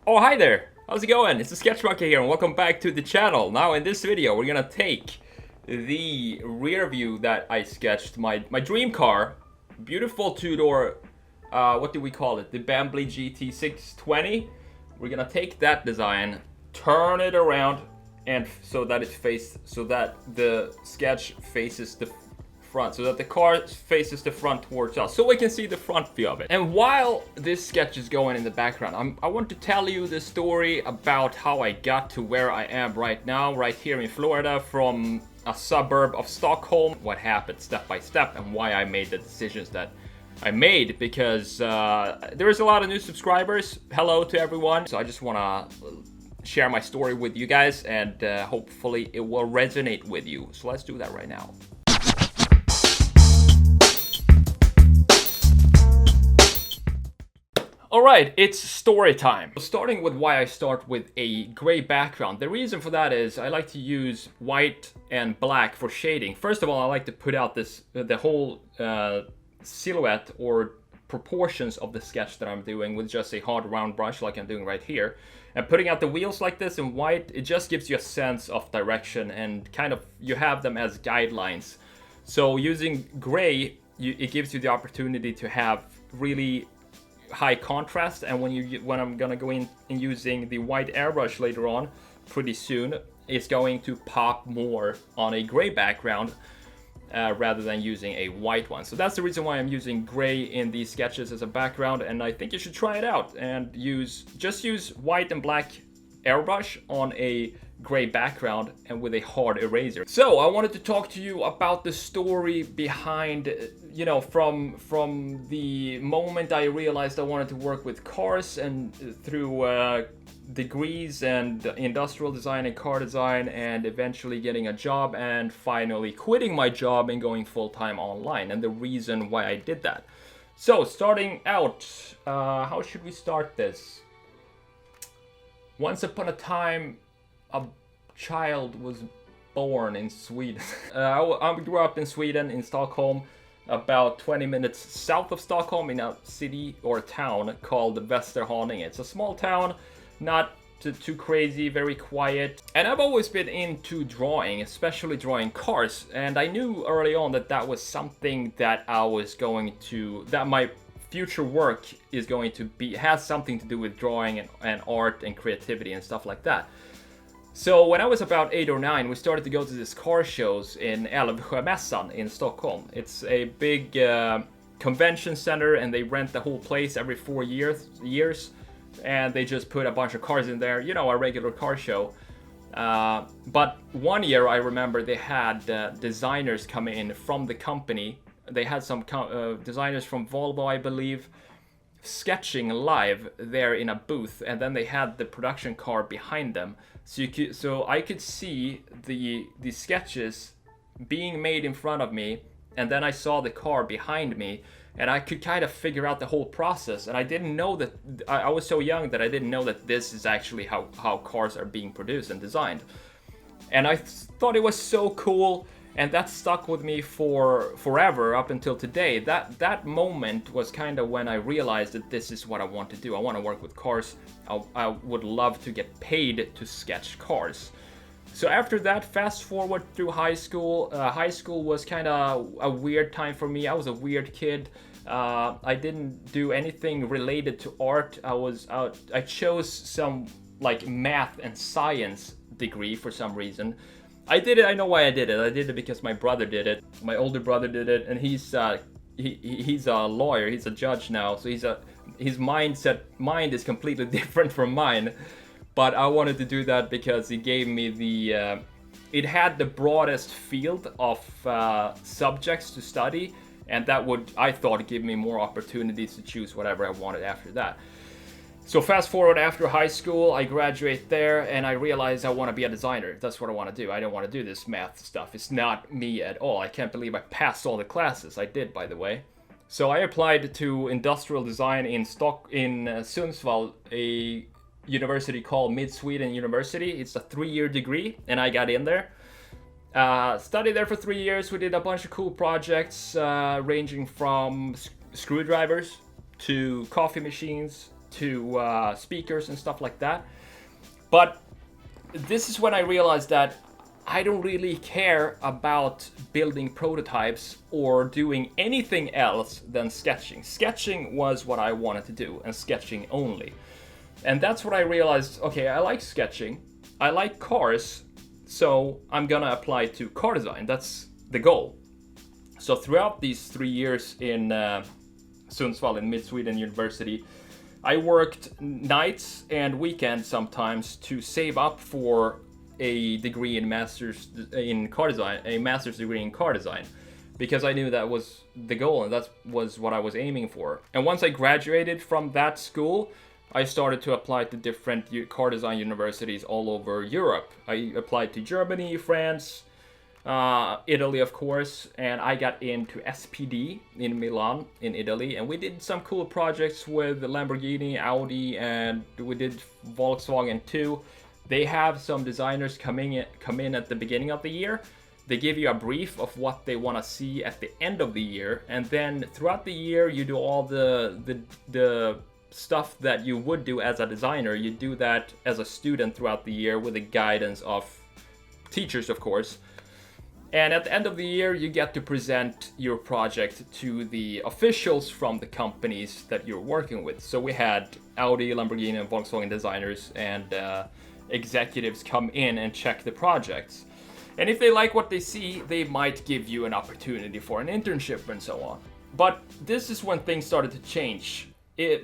Oh, hi there! How's it going? It's TheSketchMonkey here, and welcome back to the channel. Now, in this video, we're gonna take the rear view that I sketched, my dream car, beautiful two-door, what do we call it? The Bentley GT620. We're gonna take that design, turn it around, and so that the sketch faces the front, so that the car faces the front towards us, so we can see the front view of it. And while this sketch is going in the background, I want to tell you the story about how I got to where I am right now, right here in Florida, from a suburb of Stockholm, what happened step by step, and why I made the decisions that I made, because there is a lot of new subscribers. Hello to everyone. So I just want to share my story with you guys, and hopefully it will resonate with you. So let's do that right now. Alright, it's story time. Starting with why I start with a gray background. The reason for that is I like to use white and black for shading. First of all, I like to put out the whole silhouette or proportions of the sketch that I'm doing with just a hard round brush like I'm doing right here. And putting out the wheels like this in white, it just gives you a sense of direction, and kind of you have them as guidelines. So using gray, it gives you the opportunity to have really high contrast, and when I'm gonna go in and using the white airbrush later on, pretty soon, it's going to pop more on a gray background rather than using a white one. So that's the reason why I'm using gray in these sketches as a background, and I think you should try it out and just use white and black airbrush on a gray background and with a hard eraser. So I wanted to talk to you about the story behind, you know, from the moment I realized I wanted to work with cars, and through degrees and industrial design and car design, and eventually getting a job, and finally quitting my job and going full-time online, and the reason why I did that. So starting out, how should we start this? Once upon a time, a child was born in Sweden. I grew up in Sweden, in Stockholm, about 20 minutes south of Stockholm, in a city or town called Västerhaninge. It's a small town, not too crazy, very quiet. And I've always been into drawing, especially drawing cars. And I knew early on that that was something that that my future work is going to be, has something to do with drawing and art and creativity and stuff like that. So when I was about 8 or 9, we started to go to these car shows in Älvsjömässan in Stockholm. It's a big convention center, and they rent the whole place every 4 years, and they just put a bunch of cars in there, you know, a regular car show. But one year I remember they had designers come in from the company. They had some designers from Volvo, I believe, sketching live there in a booth, and then they had the production car behind them. So I could see the sketches being made in front of me, and then I saw the car behind me, and I could kind of figure out the whole process. And I didn't know that, I was so young that I didn't know that this is actually how cars are being produced and designed. And I thought it was so cool, and that stuck with me for forever up until today. That moment was kind of when I realized that this is what I want to do. I want to work with cars. I would love to get paid to sketch cars. So after that, fast forward through high school. High school was kind of a weird time for me. I was a weird kid. I didn't do anything related to art. I chose some like math and science degree for some reason. I did it. I know why I did it. I did it because my brother did it. My older brother did it, and he's a lawyer. He's a judge now, so his mind is completely different from mine. But I wanted to do that because he gave me it had the broadest field of subjects to study, and that would, I thought, give me more opportunities to choose whatever I wanted after that. So fast forward, after high school, I graduate there, and I realize I want to be a designer. That's what I want to do. I don't want to do this math stuff. It's not me at all. I can't believe I passed all the classes. I did, by the way. So I applied to industrial design in Sundsvall, a university called Mid Sweden University. It's a 3-year degree, and I got in there. Studied there for 3 years. We did a bunch of cool projects ranging from screwdrivers to coffee machines, to speakers and stuff like that. But this is when I realized that I don't really care about building prototypes or doing anything else than sketching. Sketching was what I wanted to do, and sketching only. And that's what I realized, okay, I like sketching, I like cars, so I'm gonna apply to car design. That's the goal. So throughout these 3 years in Sundsvall in Mid-Sweden University, I worked nights and weekends sometimes to save up for a degree in master's in car design, a master's degree in car design, because I knew that was the goal and that was what I was aiming for. And once I graduated from that school, I started to apply to different car design universities all over Europe. I applied to Germany, France, Italy, of course, and I got into SPD in Milan in Italy, and we did some cool projects with Lamborghini, Audi, and we did Volkswagen too. They have some designers come in at the beginning of the year. They give you a brief of what they want to see at the end of the year, and then throughout the year you do all the stuff that you would do as a designer. You do that as a student throughout the year with the guidance of teachers, of course. And at the end of the year, you get to present your project to the officials from the companies that you're working with. So we had Audi, Lamborghini, and Volkswagen designers and executives come in and check the projects. And if they like what they see, they might give you an opportunity for an internship and so on. But this is when things started to change.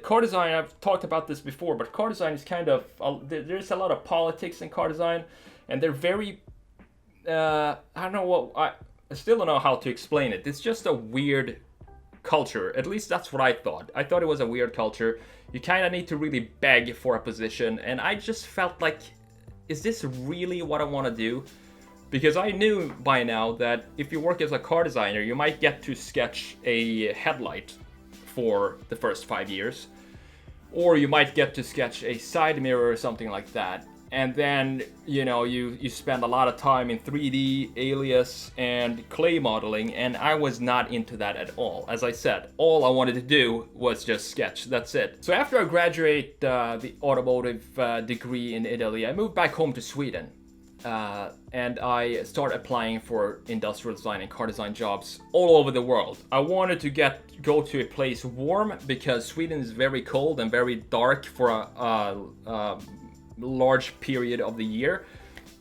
Car design, I've talked about this before, but car design is kind of, there's a lot of politics in car design, and they're very, I don't know what, I still don't know how to explain it. It's just a weird culture. At least that's what I thought. I thought it was a weird culture. You kind of need to really beg for a position, and I just felt like, is this really what I want to do? Because I knew by now that if you work as a car designer, you might get to sketch a headlight for the first 5 years, or you might get to sketch a side mirror or something like that. And then, you know, you spend a lot of time in 3D, alias, and clay modeling, and I was not into that at all. As I said, all I wanted to do was just sketch, that's it. So after I graduate the automotive degree in Italy, I moved back home to Sweden. And I started applying for industrial design and car design jobs all over the world. I wanted to go to a place warm because Sweden is very cold and very dark for a large period of the year.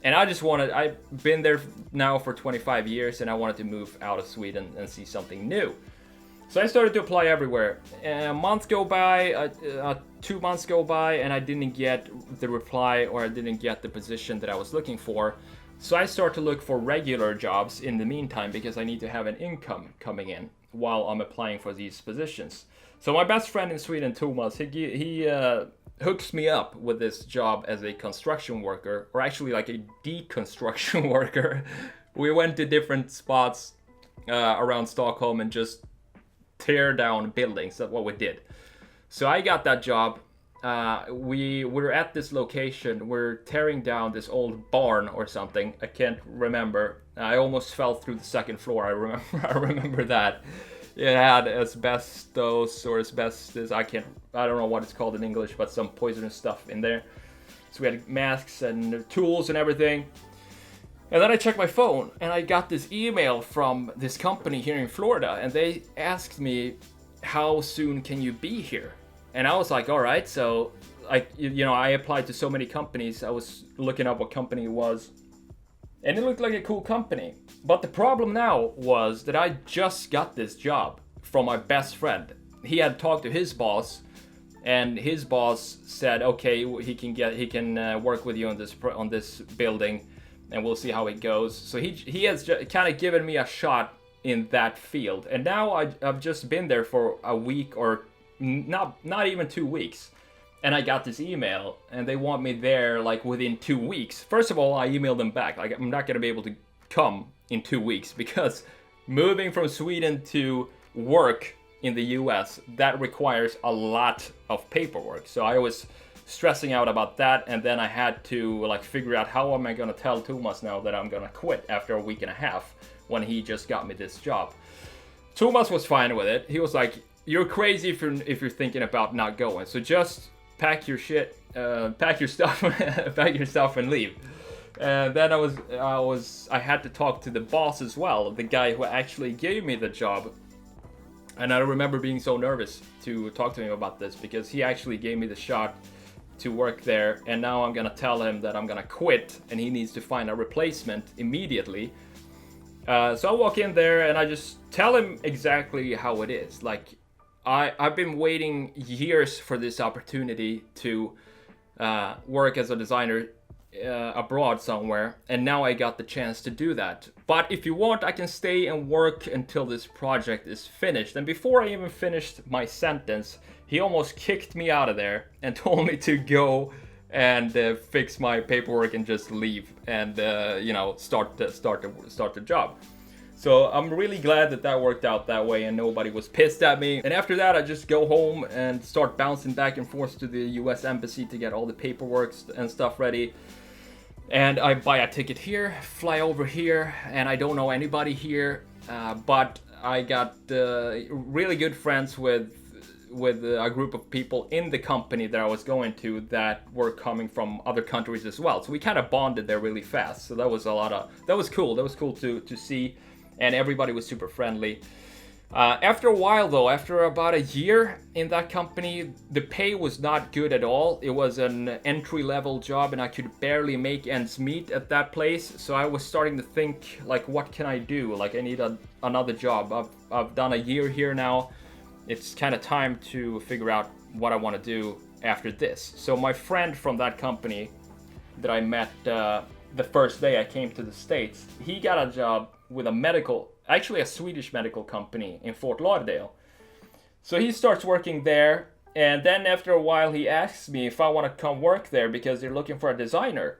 And I've been there now for 25 years and I wanted to move out of Sweden and see something new. So I started to apply everywhere. A month go by, 2 months go by, and I didn't get the reply or I didn't get the position that I was looking for. So I start to look for regular jobs in the meantime because I need to have an income coming in while I'm applying for these positions. So my best friend in Sweden, Thomas, he hooks me up with this job as a construction worker, or actually like a deconstruction worker. We went to different spots around Stockholm and just tear down buildings. That's what we did. So I got that job. We were at this location. We're tearing down this old barn or something. I can't remember. I almost fell through the second floor. I remember that. It had asbestos or asbestos. I don't know what it's called in English, but some poisonous stuff in there. So we had masks and tools and everything. And then I checked my phone and I got this email from this company here in Florida, and they asked me, how soon can you be here? And I was like, all right. So I applied to so many companies. I was looking up what company it was, and it looked like a cool company. But the problem now was that I just got this job from my best friend. He had talked to his boss, and his boss said, okay, he can work with you on this building, and we'll see how it goes. So he has kind of given me a shot in that field, and now I've just been there for a week or not even 2 weeks, and I got this email, and they want me there like within 2 weeks. First of all, I emailed them back, like I'm not gonna be able to come in 2 weeks because moving from Sweden to work in the US, that requires a lot of paperwork. So I was stressing out about that, and then I had to like figure out how am I gonna tell Thomas now that I'm gonna quit after a week and a half when he just got me this job. Thomas was fine with it. He was like, you're crazy if you're thinking about not going. So just pack your shit, pack your stuff, pack your stuff and leave. And then I had to talk to the boss as well, the guy who actually gave me the job. And I remember being so nervous to talk to him about this because he actually gave me the shot to work there, and now I'm gonna tell him that I'm gonna quit and he needs to find a replacement immediately. So I walk in there and I just tell him exactly how it is. Like, I've been waiting years for this opportunity to work as a designer abroad somewhere, and now I got the chance to do that. But if you want, I can stay and work until this project is finished. And before I even finished my sentence, he almost kicked me out of there and told me to go and fix my paperwork and just leave and you know, start the job. So I'm really glad that that worked out that way and nobody was pissed at me. And after that, I just go home and start bouncing back and forth to the US Embassy to get all the paperwork and stuff ready. And I buy a ticket here, fly over here, and I don't know anybody here, but I got really good friends with a group of people in the company that I was going to that were coming from other countries as well. So we kind of bonded there really fast. So that was cool. That was cool to see, and everybody was super friendly. After a while though, after about a year in that company, the pay was not good at all. It was an entry-level job and I could barely make ends meet at that place. So I was starting to think, like, what can I do? Like, I need another job. I've done a year here now. It's kind of time to figure out what I want to do after this. So my friend from that company that I met the first day I came to the States, he got a job with a Swedish medical company in Fort Lauderdale. So he starts working there, and then after a while he asks me if I want to come work there because they're looking for a designer.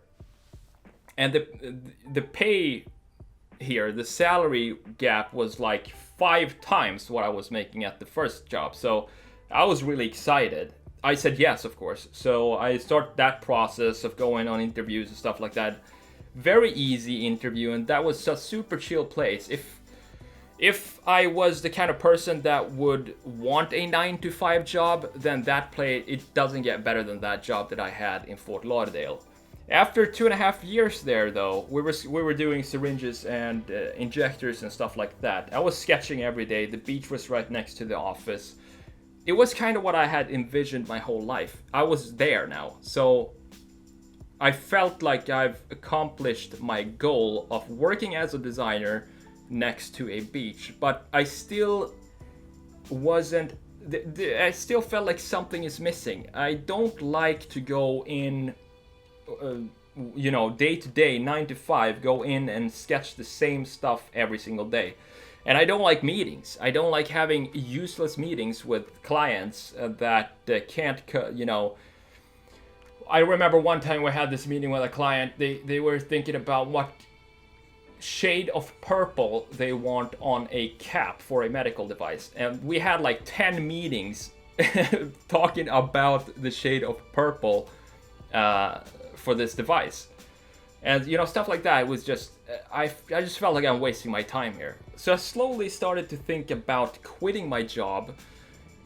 And the pay here, the salary gap was like 5 times what I was making at the first job. So I was really excited. I said yes, of course. So I start that process of going on interviews and stuff like that. Very easy interview, and that was a super chill place. If I was the kind of person that would want a 9-to-5 job, then that place, it doesn't get better than that job that I had in Fort Lauderdale. After 2.5 years there, though, we were doing syringes and injectors and stuff like that. I was sketching every day. The beach was right next to the office. It was kind of what I had envisioned my whole life. I was there now, so I felt like I've accomplished my goal of working as a designer next to a beach, but I still wasn't. I still felt like something is missing. I don't like to go in, day to day, 9 to 5, go in and sketch the same stuff every single day. And I don't like meetings. I don't like having useless meetings with clients that can't, I remember one time we had this meeting with a client. They were thinking about what shade of purple they want on a cap for a medical device. And we had like 10 meetings talking about the shade of purple for this device. And stuff like that. It was just I just felt like I'm wasting my time here. So I slowly started to think about quitting my job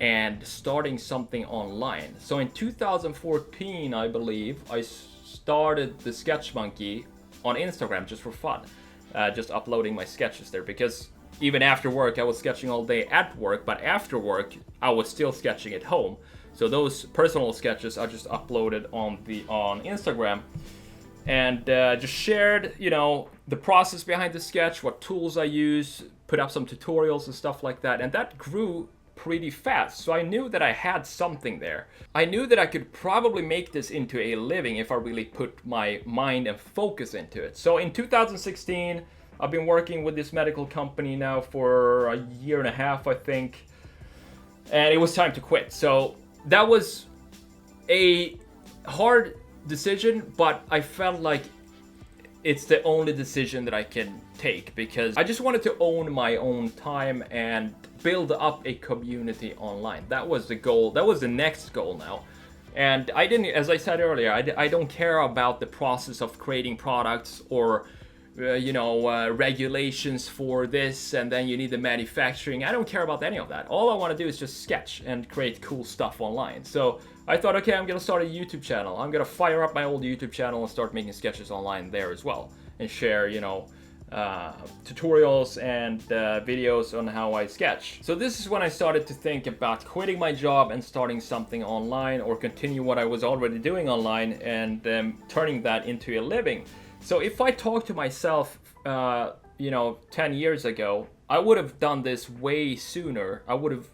and starting something online. So in 2014, I believe, I started TheSketchMonkey on Instagram just for fun. Just uploading my sketches there, because even after work I was sketching all day at work, but after work I was still sketching at home. So those personal sketches I just uploaded on Instagram, and just shared the process behind the sketch, what tools I use, put up some tutorials and stuff like that, and that grew pretty fast. So I knew that I had something there. I knew that I could probably make this into a living if I really put my mind and focus into it. So in 2016, I've been working with this medical company now for a year and a half, I think, and it was time to quit. So that was a hard decision, but I felt like it's the only decision that I can take, because I just wanted to own my own time and build up a community online. That was the goal. That was the next goal now. And I didn't, as I said earlier, I don't care about the process of creating products or regulations for this, and then you need the manufacturing. I don't care about any of that. All I want to do is just sketch and create cool stuff online. So I thought, okay, I'm gonna start a YouTube channel. I'm gonna fire up my old YouTube channel and start making sketches online there as well, and share, you know, tutorials and videos on how I sketch. So this is when I started to think about quitting my job and starting something online, or continue what I was already doing online and turning that into a living. So if I talk to myself, you know, 10 years ago, I would have done this way sooner. I would have,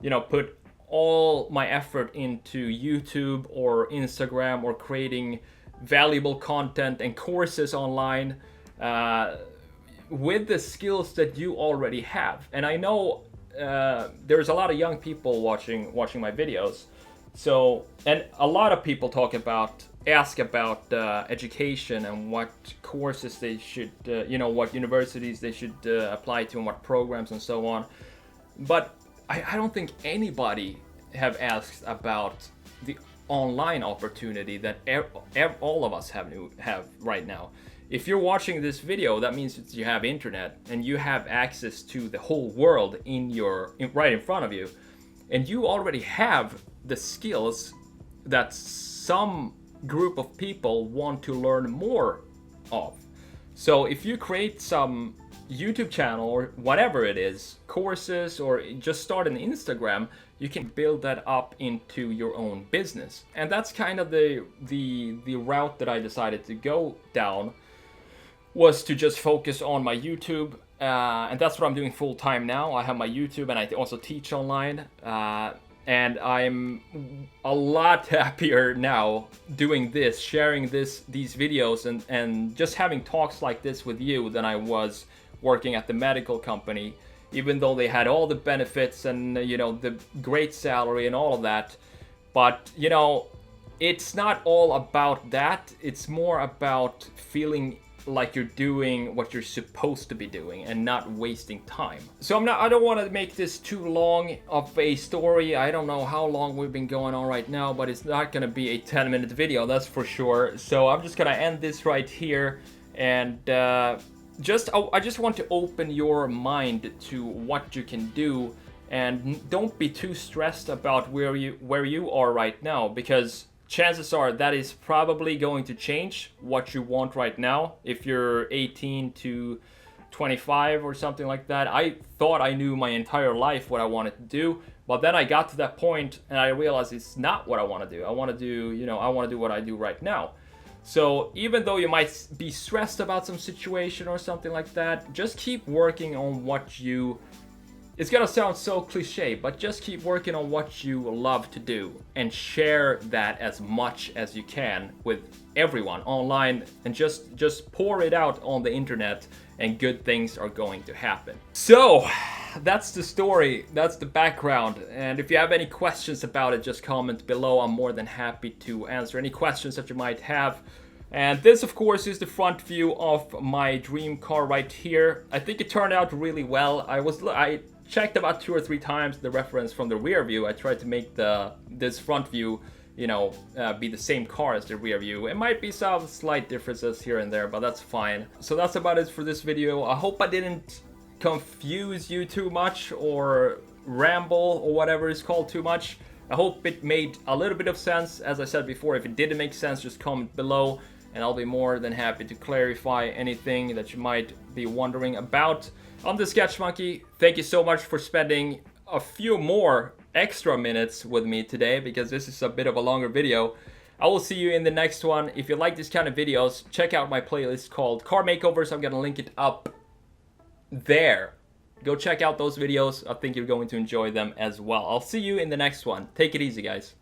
you know, put all my effort into YouTube or Instagram, or creating valuable content and courses online with the skills that you already have. And I know there's a lot of young people watching my videos. So, and a lot of people ask about education and what courses they should, you know, what universities they should apply to and what programs and so on. But I don't think anybody have asked about the online opportunity that all of us have right now. If you're watching this video, that means that you have internet and you have access to the whole world right in front of you, and you already have the skills that some group of people want to learn more of. So if you create some YouTube channel or whatever it is, courses, or just start an Instagram, you can build that up into your own business. And that's kind of the route that I decided to go down, was to just focus on my YouTube, and that's what I'm doing full time now. I have my YouTube and I also teach online, and I'm a lot happier now doing this, sharing these videos and just having talks like this with you than I was working at the medical company, even though they had all the benefits and, you know, the great salary and all of that. But, you know, it's not all about that. It's more about feeling like you're doing what you're supposed to be doing and not wasting time. So I don't want to make this too long of a story. I don't know how long we've been going on right now, but it's not going to be a 10-minute video, that's for sure. So I'm just going to end this right here, and I just want to open your mind to what you can do, and don't be too stressed about where you are right now, because chances are that is probably going to change what you want right now. If you're 18 to 25 or something like that, I thought I knew my entire life what I wanted to do, but then I got to that point and I realized it's not what I want to do. I want to do, you know, I want to do what I do right now. So even though you might be stressed about some situation or something like that, just keep working on what you, it's gonna sound so cliche, but just keep working on what you love to do and share that as much as you can with everyone online, and just pour it out on the internet, and good things are going to happen. So that's the story, that's the background, and if you have any questions about it, just comment below. I'm more than happy to answer any questions that you might have. And this, of course, is the front view of my dream car right here. I think it turned out really well. I checked about 2 or 3 times the reference from the rear view. I tried to make this front view, you know, be the same car as the rear view. It might be some slight differences here and there, but that's fine. So that's about it for this video. I hope I didn't confuse you too much or ramble or whatever it's called too much. I hope it made a little bit of sense. As I said before, if it didn't make sense, just comment below, and I'll be more than happy to clarify anything that you might be wondering about. I'm TheSketchMonkey. Thank you so much for spending a few more extra minutes with me today, because this is a bit of a longer video. I will see you in the next one. If you like this kind of videos, check out my playlist called Car Makeovers. I'm gonna link it up there. Go check out those videos. I think you're going to enjoy them as well. I'll see you in the next one. Take it easy, guys.